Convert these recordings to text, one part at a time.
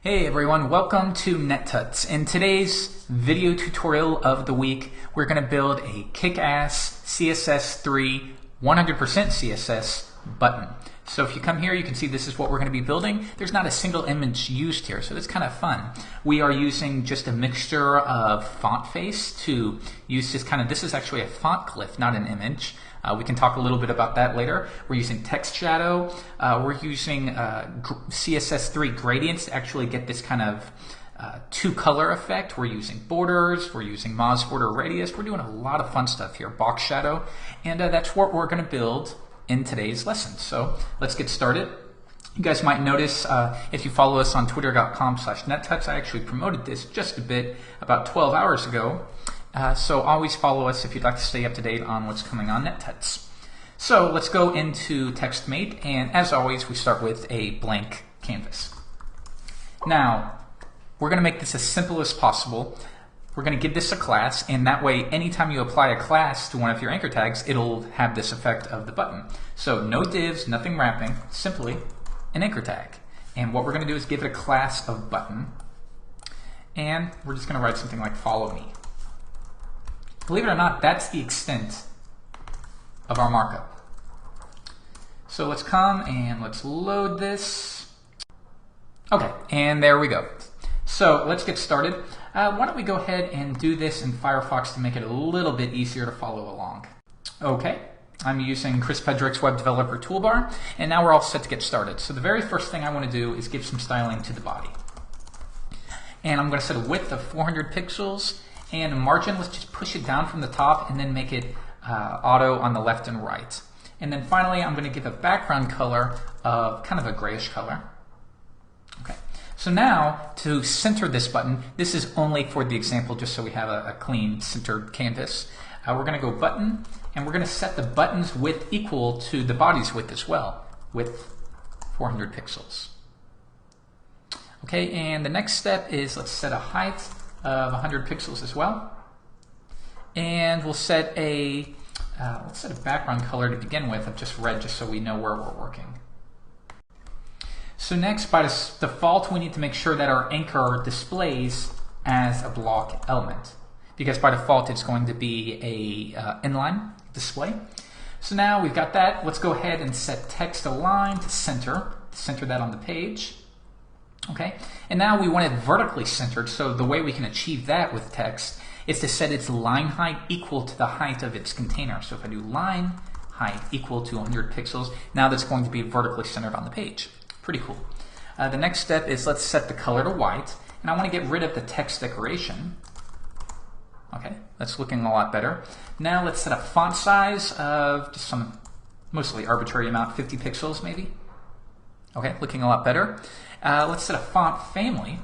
Hey everyone, welcome to NetTuts. In today's video tutorial of the week, we're going to build a kick-ass CSS3 100% CSS button. So if you come here, you can see this is what we're going to be building. There's not a single image used here, so that's kind of fun. We are using just a mixture of font face to use this is actually a font glyph, not an image. We can talk a little bit about that later. We're using text shadow. We're using CSS3 gradients to actually get this kind of two-color effect. We're using borders. We're using Moz border radius. We're doing a lot of fun stuff here. Box shadow. And that's what we're going to build in today's lesson. So let's get started. You guys might notice if you follow us on twitter.com/nettuts, I actually promoted this just a bit about 12 hours ago. So always follow us if you'd like to stay up to date on what's coming on NetTuts. So let's go into TextMate, and as always, we start with a blank canvas. Now, we're going to make this as simple as possible. We're going to give this a class, and that way, anytime you apply a class to one of your anchor tags, it'll have this effect of the button. So no divs, nothing wrapping, simply an anchor tag. And what we're going to do is give it a class of button, and we're just going to write something like follow me. Believe it or not, that's the extent of our markup. So let's come and let's load this. Okay, and there we go. So let's get started. Why don't we go ahead and do this in Firefox to make it a little bit easier to follow along. Okay, I'm using Chris Pedrick's Web Developer Toolbar, and now we're all set to get started. So the very first thing I want to do is give some styling to the body. And I'm going to set a width of 400 pixels. And a margin, let's just push it down from the top and then make it auto on the left and right. And then finally, I'm going to give a background color of kind of a grayish color. Okay. So now, to center this button, this is only for the example just so we have a clean centered canvas. We're going to go button, and we're going to set the button's width equal to the body's width as well, width 400 pixels. Okay, and the next step is let's set a height of 100 pixels as well, and we'll set a let's set a background color to begin with of just red, just so we know where we're working. So next, by default, we need to make sure that our anchor displays as a block element, because by default it's going to be a inline display. So now we've got that. Let's go ahead and set text align to center that on the page. Okay, and now we want it vertically centered, so the way we can achieve that with text is to set its line height equal to the height of its container. So if I do line height equal to 100 pixels, now that's going to be vertically centered on the page. Pretty cool. The next step is let's set the color to white, and I want to get rid of the text decoration. Okay, that's looking a lot better. Now let's set a font size of just some mostly arbitrary amount, 50 pixels maybe. Okay, looking a lot better. Let's set a font family,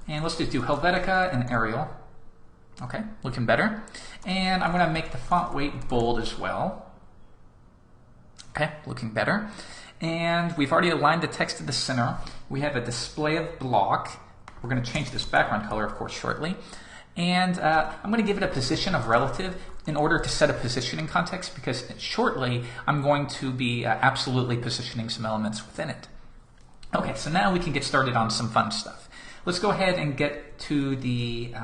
and let's just do Helvetica and Arial. Okay, looking better. And I'm going to make the font weight bold as well. Okay, looking better. And we've already aligned the text to the center. We have a display of block. We're going to change this background color, of course, shortly. And I'm going to give it a position of relative in order to set a positioning context, because shortly I'm going to be absolutely positioning some elements within it. Okay, so now we can get started on some fun stuff. Let's go ahead and get to the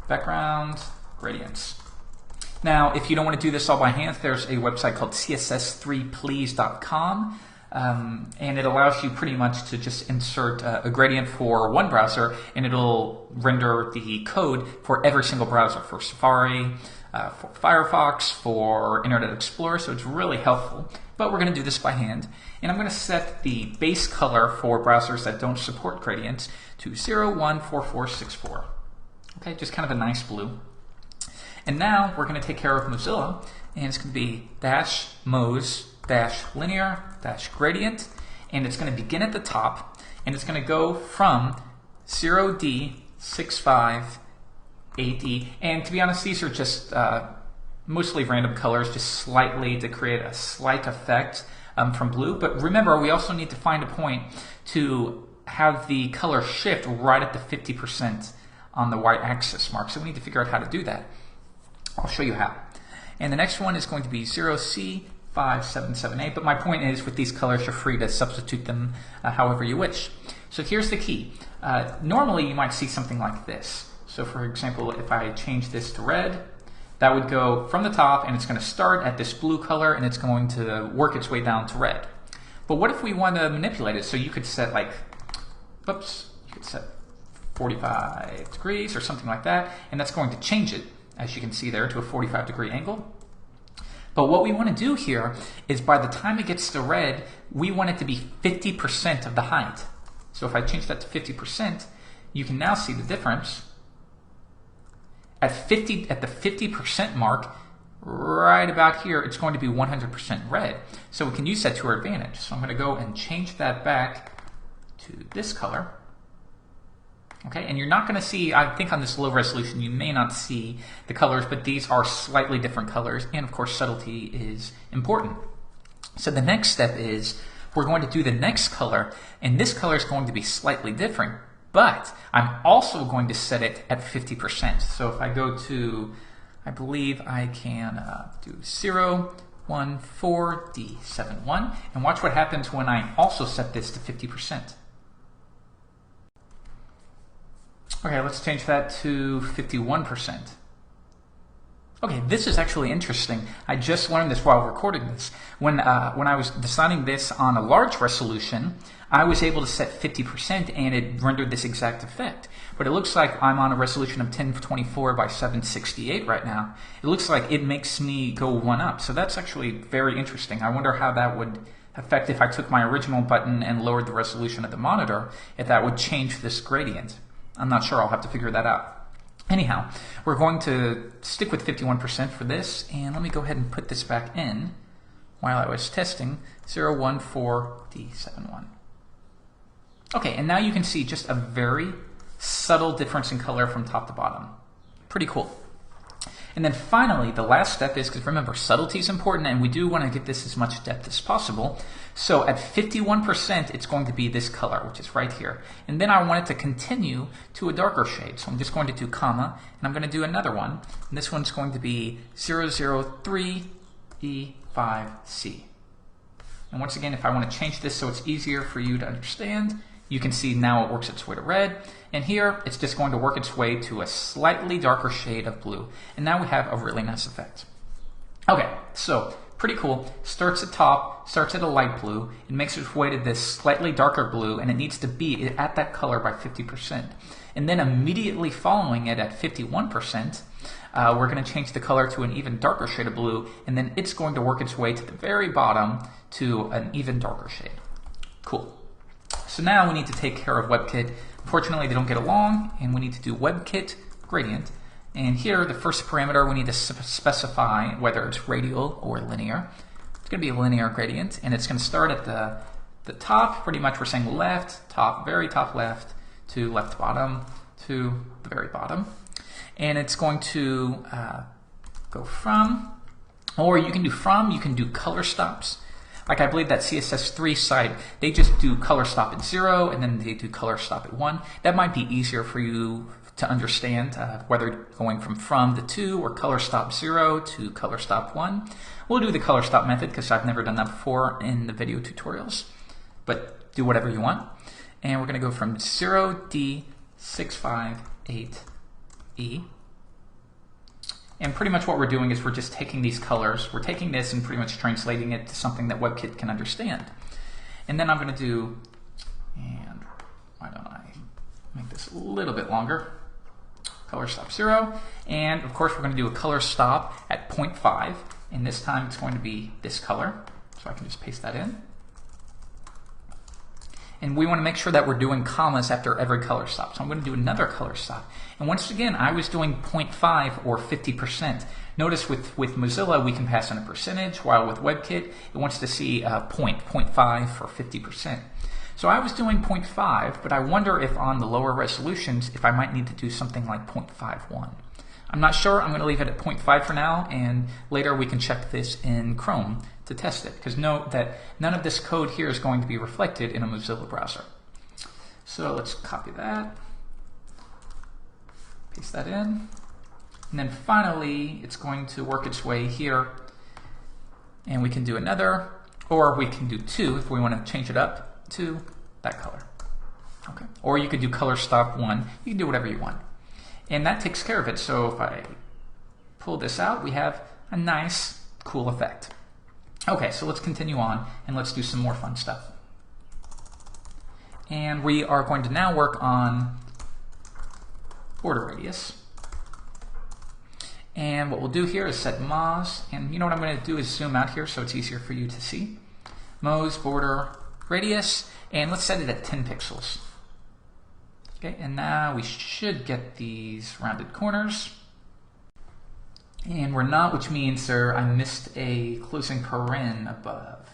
background gradients. Now, if you don't want to do this all by hand, there's a website called CSS3please.com, and it allows you pretty much to just insert a gradient for one browser, and it'll render the code for every single browser, for Safari, for Firefox, for Internet Explorer, so it's really helpful. But we're going to do this by hand, and I'm going to set the base color for browsers that don't support gradients to 014464. Okay, just kind of a nice blue. And now we're going to take care of Mozilla, and it's going to be -moz-linear-gradient, and it's going to begin at the top, and it's going to go from 0D65AD, and to be honest, these are just mostly random colors, just slightly to create a slight effect from blue. But remember, we also need to find a point to have the color shift right at the 50% on the y-axis mark. So we need to figure out how to do that. I'll show you how. And the next one is going to be 0C5778, but my point is with these colors you're free to substitute them however you wish. So here's the key. Normally you might see something like this. So for example, if I change this to red, that would go from the top and it's going to start at this blue color and it's going to work its way down to red. But what if we want to manipulate it? So you could set like, oops, you could set 45 degrees or something like that, and that's going to change it, as you can see there, to a 45-degree angle. But what we want to do here is by the time it gets to red, we want it to be 50% of the height. So if I change that to 50%, you can now see the difference. At the 50% mark, right about here, it's going to be 100% red. So we can use that to our advantage. So I'm going to go and change that back to this color. Okay, and you're not going to see, I think on this low resolution, you may not see the colors, but these are slightly different colors, and of course subtlety is important. So the next step is we're going to do the next color, and this color is going to be slightly different, but I'm also going to set it at 50%. So if I go to, I believe I can do 0, 1, 4, D71, and watch what happens when I also set this to 50%. Okay, let's change that to 51%. Okay, this is actually interesting. I just learned this while recording this. When I was designing this on a large resolution, I was able to set 50% and it rendered this exact effect. But it looks like I'm on a resolution of 1024 by 768 right now. It looks like it makes me go one up. So that's actually very interesting. I wonder how that would affect if I took my original button and lowered the resolution of the monitor, if that would change this gradient. I'm not sure, I'll have to figure that out. Anyhow, we're going to stick with 51% for this, and let me go ahead and put this back in while I was testing 014D71. Okay, and now you can see just a very subtle difference in color from top to bottom. Pretty cool. And then finally, the last step is, because remember, subtlety is important, and we do want to give this as much depth as possible. So at 51%, it's going to be this color, which is right here. And then I want it to continue to a darker shade. So I'm just going to do comma, and I'm going to do another one. And this one's going to be 003E5C. And once again, if I want to change this so it's easier for you to understand, you can see now it works its way to red. And here, it's just going to work its way to a slightly darker shade of blue. And now we have a really nice effect. Okay, so pretty cool. Starts at top, starts at a light blue. It makes its way to this slightly darker blue, and it needs to be at that color by 50%. And then immediately following it at 51%, we're going to change the color to an even darker shade of blue, and then it's going to work its way to the very bottom to an even darker shade. Cool. So now we need to take care of WebKit. Unfortunately, they don't get along, and we need to do WebKit gradient. And here, the first parameter, we need to specify whether it's radial or linear. It's going to be a linear gradient, and it's going to start at the top. Pretty much we're saying left, top, very top left, to left bottom, to the very bottom. And it's going to go from, or you can do from, you can do color stops. Like I believe that CSS3 site, they just do color stop at 0 and then they do color stop at 1. That might be easier for you to understand whether going from to 2 or color stop 0 to color stop 1. We'll do the color stop method because I've never done that before in the video tutorials, but do whatever you want. And we're going to go from 0D658E. And pretty much what we're doing is we're just taking these colors, we're taking this and pretty much translating it to something that WebKit can understand. And then I'm going to do, and why don't I make this a little bit longer, color stop 0, and of course we're going to do a color stop at 0.5, and this time it's going to be this color, so I can just paste that in. And we want to make sure that we're doing commas after every color stop. So I'm going to do another color stop. And once again, I was doing 0.5 or 50%. Notice with Mozilla, we can pass in a percentage, while with WebKit, it wants to see 0.5 for 50%. So I was doing 0.5, but I wonder if on the lower resolutions, if I might need to do something like 0.51. I'm not sure. I'm going to leave it at 0.5 for now, and later we can check this in Chrome to test it, because note that none of this code here is going to be reflected in a Mozilla browser. So let's copy that, paste that in, and then finally it's going to work its way here, and we can do another, or we can do 2 if we want to change it up to that color. Okay. Or you could do color stop 1. You can do whatever you want. And that takes care of it. So if I pull this out, we have a nice, cool effect. Okay, so let's continue on and let's do some more fun stuff. And we are going to now work on border radius. And what we'll do here is set Moz, and you know what I'm going to do is zoom out here so it's easier for you to see. Moz border radius, and let's set it at 10 pixels. Okay, and now we should get these rounded corners. And we're not, which means, sir, I missed a closing paren above.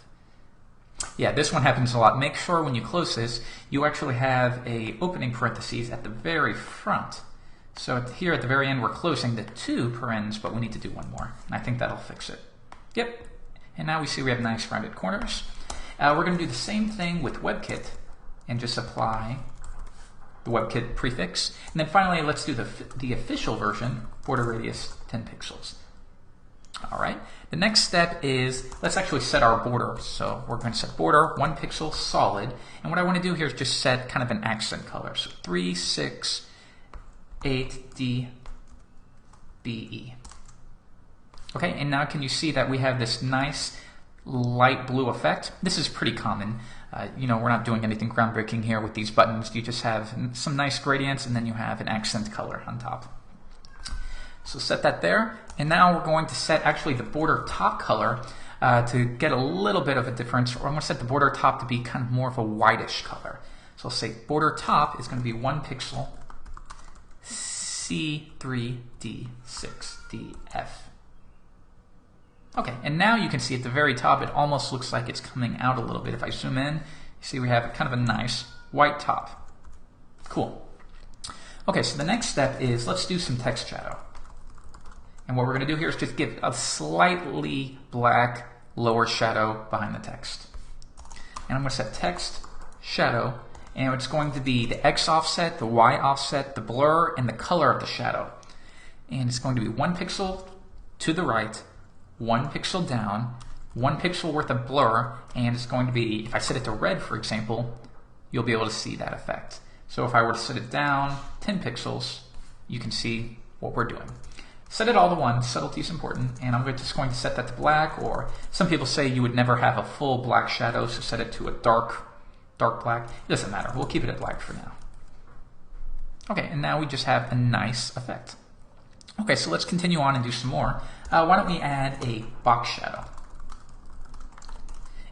Yeah, this one happens a lot. Make sure when you close this, you actually have a opening parentheses at the very front. So here at the very end, we're closing the 2 parens, but we need to do one more. And I think that'll fix it. Yep. And now we see we have nice rounded corners. We're going to do the same thing with WebKit and just apply the WebKit prefix. And then finally, let's do the official version, border radius 10 pixels. All right. The next step is let's actually set our border. So we're going to set border 1 pixel solid. And what I want to do here is just set kind of an accent color. So 368DBE. Okay, and now can you see that we have this nice light blue effect? This is pretty common. You know, we're not doing anything groundbreaking here with these buttons. You just have some nice gradients and then you have an accent color on top. So set that there. And now we're going to set actually the border top color to get a little bit of a difference. Or I'm going to set the border top to be kind of more of a whitish color. So I'll say border top is going to be 1 pixel C3D6DF. Okay, and now you can see at the very top, it almost looks like it's coming out a little bit. If I zoom in, you see we have kind of a nice white top. Cool. Okay, so the next step is let's do some text shadow. And what we're going to do here is just give a slightly black lower shadow behind the text. And I'm going to set text shadow, and it's going to be the X offset, the Y offset, the blur, and the color of the shadow. And it's going to be 1 pixel to the right, 1 pixel down, 1 pixel worth of blur, and it's going to be, if I set it to red, for example, you'll be able to see that effect. So if I were to set it down 10 pixels, you can see what we're doing. Set it all to 1, subtlety is important, and I'm just going to set that to black, or some people say you would never have a full black shadow, so set it to a dark black. It doesn't matter, we'll keep it at black for now. Okay, and now we just have a nice effect. Okay, so let's continue on and do some more. Why don't we add a box shadow?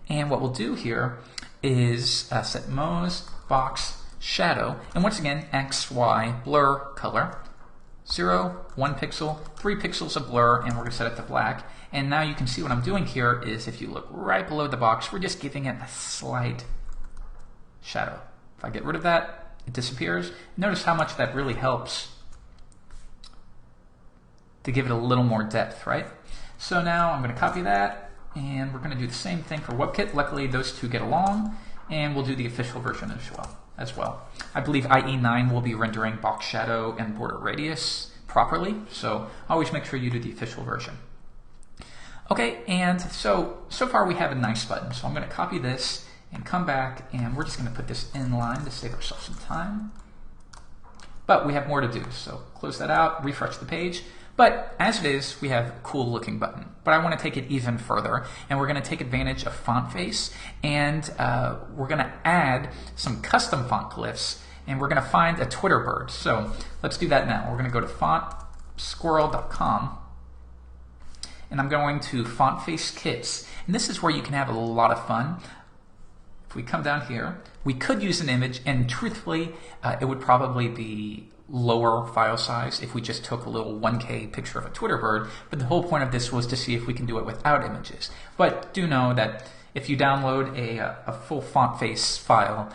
And what we'll do here is set Moz box shadow, and once again, X, Y, blur, color, 0, 1 pixel, 3 pixels of blur, and we're going to set it to black. And now you can see what I'm doing here is if you look right below the box, we're just giving it a slight shadow. If I get rid of that, it disappears. Notice how much that really helps to give it a little more depth, right? So now I'm going to copy that, and we're going to do the same thing for WebKit. Luckily, those two get along, and we'll do the official version as well. I believe IE9 will be rendering box shadow and border radius properly, so always make sure you do the official version. Okay, and so far we have a nice button. So I'm going to copy this and come back, and we're just going to put this in line to save ourselves some time. But we have more to do, so close that out, refresh the page. But as it is, we have a cool looking button. But I want to take it even further, and we're going to take advantage of font face, and we're going to add some custom font glyphs, and we're going to find a Twitter bird. So let's do that now. We're going to go to fontsquirrel.com, and I'm going to font face kits, and this is where you can have a lot of fun. If we come down here, we could use an image, and truthfully, it would probably be lower file size if we just took a little 1K picture of a Twitter bird, but the whole point of this was to see if we can do it without images. But do know that if you download a full font face file,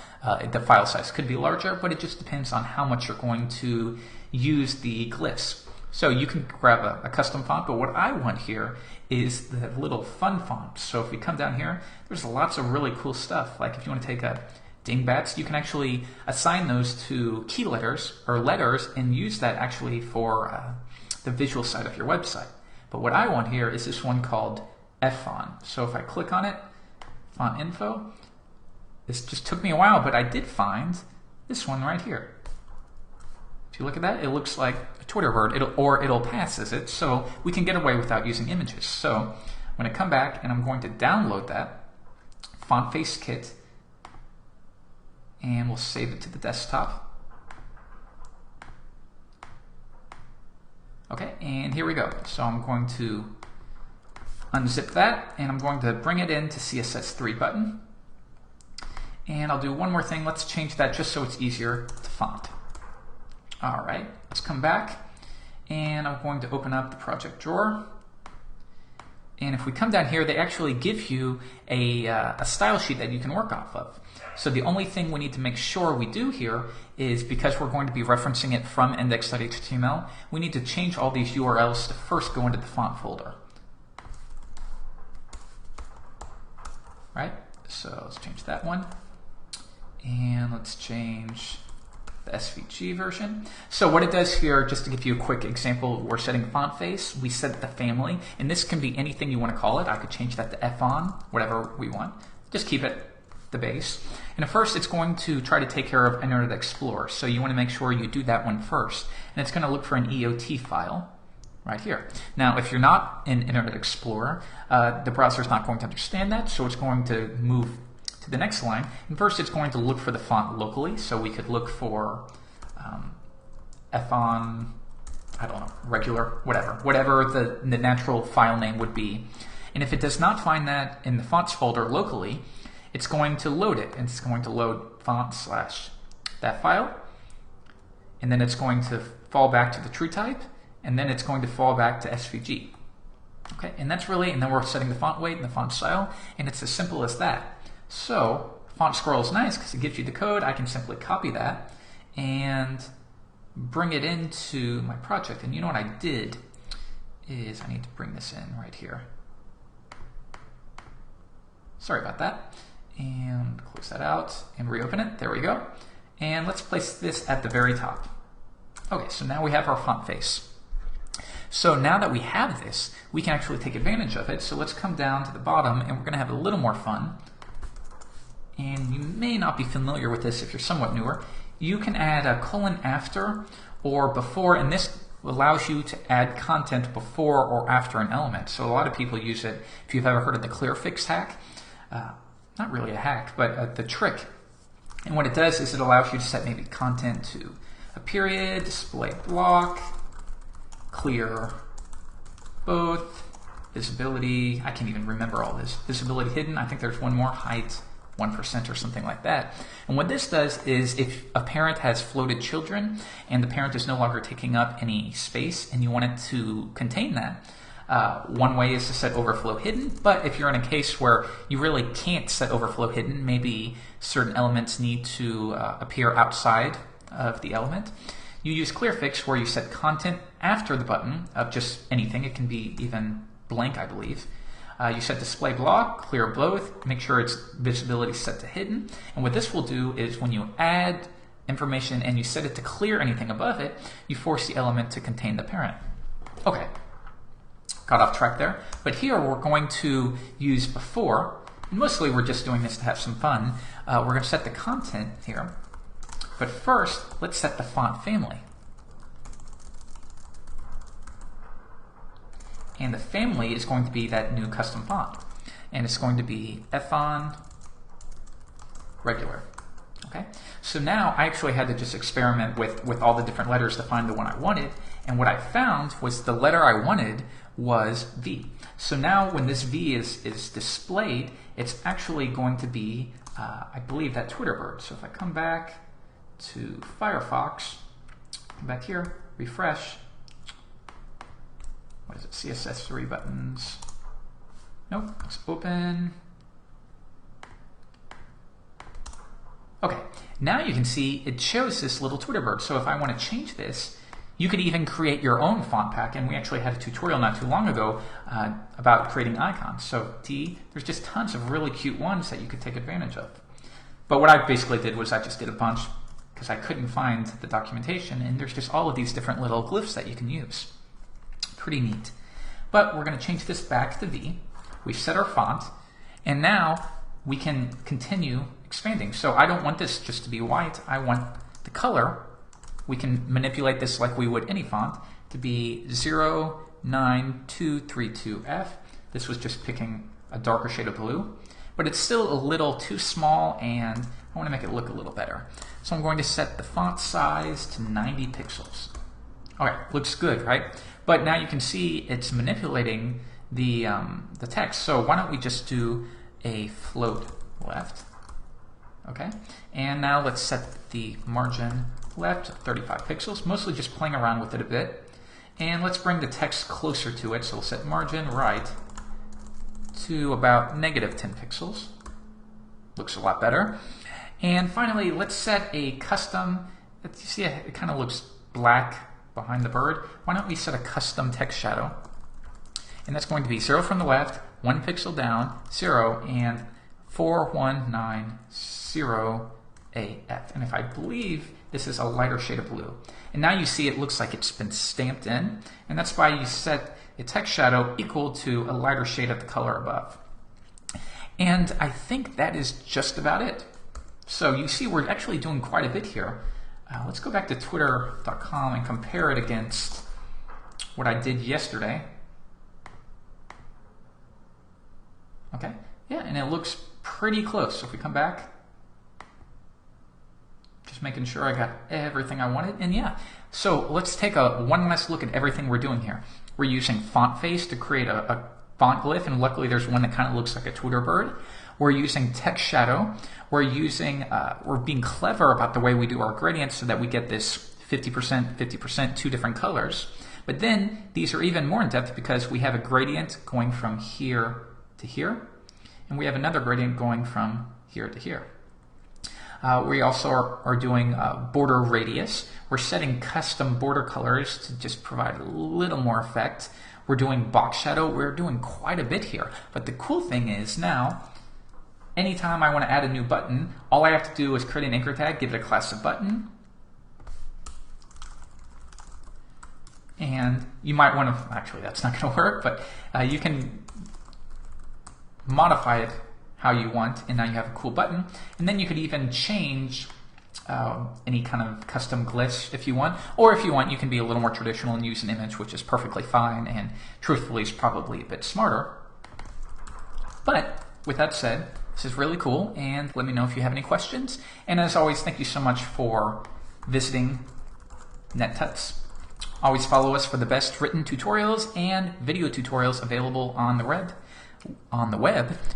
the file size could be larger, but it just depends on how much you're going to use the glyphs. So you can grab a custom font, but what I want here is the little fun font. So if we come down here, there's lots of really cool stuff. Like if you want to take a dingbats, you can actually assign those to key letters or letters and use that actually for the visual side of your website. But what I want here is this one called F-font. So if I click on it, font info, this just took me a while, but I did find this one right here. If you look at that, it looks like a Twitter bird, it'll pass as it, so we can get away without using images. So I'm going to come back and I'm going to download that font face kit, and we'll save it to the desktop. Okay, and here we go. So I'm going to unzip that, and I'm going to bring it into CSS3 button. And I'll do one more thing. Let's change that just so it's easier to font. All right, let's come back, and I'm going to open up the project drawer. And if we come down here, they actually give you a style sheet that you can work off of. So the only thing we need to make sure we do here is, because we're going to be referencing it from index.html, we need to change all these URLs to first go into the font folder. Right? So let's change that one. And let's change the SVG version. So what it does here, just to give you a quick example, we're setting font face, we set the family, and this can be anything you want to call it. I could change that to F-on, whatever we want. Just keep it the base. And at first it's going to try to take care of Internet Explorer, so you want to make sure you do that one first. And it's going to look for an EOT file right here. Now if you're not in Internet Explorer, the browser's not going to understand that, so it's going to move to the next line. And first it's going to look for the font locally, so we could look for F-on, I don't know, regular, whatever the natural file name would be. And if it does not find that in the fonts folder locally, it's going to load it, and it's going to load font / that file, and then it's going to fall back to the true type, and then it's going to fall back to SVG. Okay, and that's really, and then we're setting the font weight and the font style, and it's as simple as that. So font scroll is nice because it gives you the code. I can simply copy that and bring it into my project. And you know what I did is I need to bring this in right here. Sorry about that. And close that out and reopen it. There we go. And let's place this at the very top. Okay, so now we have our font face. So now that we have this, we can actually take advantage of it. So let's come down to the bottom, and we're going to have a little more fun. And you may not be familiar with this if you're somewhat newer. You can add a colon after or before, and this allows you to add content before or after an element. So a lot of people use it. If you've ever heard of the clear fix hack, not really a hack, but the trick. And what it does is it allows you to set maybe content to a period, display block, clear both, visibility, I can't even remember all this, visibility hidden, I think there's one more, height 1% or something like that. And what this does is, if a parent has floated children and the parent is no longer taking up any space and you want it to contain that, one way is to set overflow hidden, but if you're in a case where you really can't set overflow hidden, maybe certain elements need to appear outside of the element, you use clear fix, where you set content after the button of just anything. It can be even blank, I believe. You set display block, clear both, make sure its visibility is set to hidden. And what this will do is, when you add information and you set it to clear anything above it, you force the element to contain the parent. Okay. Got off track there, but here we're going to use before, and mostly we're just doing this to have some fun. We're going to set the content here, but first let's set the font family. And the family is going to be that new custom font, and it's going to be F-on regular. Okay, so now I actually had to just experiment with all the different letters to find the one I wanted, and what I found was the letter I wanted was V. So now when this V is displayed, it's actually going to be, I believe, that Twitter bird. So if I come back to Firefox, come back here, refresh, what is it, CSS3 buttons, nope, let's open. Okay, now you can see it shows this little Twitter bird. So if I want to change this, you could even create your own font pack, and we actually had a tutorial not too long ago about creating icons. So there's just tons of really cute ones that you could take advantage of. But what I basically did was I just did a bunch because I couldn't find the documentation, and there's just all of these different little glyphs that you can use. Pretty neat. But we're going to change this back to V. We've set our font, and now we can continue expanding. So I don't want this just to be white. I want the color. We can manipulate this like we would any font to be 09232F. This was just picking a darker shade of blue, but it's still a little too small and I want to make it look a little better. So I'm going to set the font size to 90 pixels. Okay, looks good, right? But now you can see it's manipulating the text. So why don't we just do a float left? Okay, and now let's set the margin left to 35 pixels, mostly just playing around with it a bit. And let's bring the text closer to it. So we'll set margin right to about -10 pixels. Looks a lot better. And finally, let's set a custom, you see it kind of looks black behind the bird. Why don't we set a custom text shadow? And that's going to be 0 from the left, 1 pixel down, 0, and 4190AF. And if I believe this is a lighter shade of blue. And now you see it looks like it's been stamped in, and that's why you set a text shadow equal to a lighter shade of the color above. And I think that is just about it. So you see we're actually doing quite a bit here. Let's go back to twitter.com and compare it against what I did yesterday. Okay, yeah, and it looks pretty close. So if we come back, just making sure I got everything I wanted, and yeah. So let's take one last look at everything we're doing here. We're using font face to create a font glyph, and luckily there's one that kind of looks like a Twitter bird. We're using text shadow. We're being clever about the way we do our gradients so that we get this 50%, 50%, two different colors. But then these are even more in depth because we have a gradient going from here to here, and we have another gradient going from here to here. We also are doing border radius. We're setting custom border colors to just provide a little more effect. We're doing box shadow. We're doing quite a bit here. But the cool thing is now, anytime I want to add a new button, all I have to do is create an anchor tag, give it a class of button, and you might want to, actually that's not going to work, but you can modify it how you want, and now you have a cool button. And then you could even change any kind of custom glyphs if you want, or if you want, you can be a little more traditional and use an image, which is perfectly fine, and truthfully is probably a bit smarter. But with that said, this is really cool, and let me know if you have any questions. And as always, thank you so much for visiting NetTuts. Always follow us for the best written tutorials and video tutorials available on the web.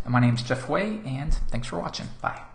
And my name's Jeff Way, and thanks for watching. Bye.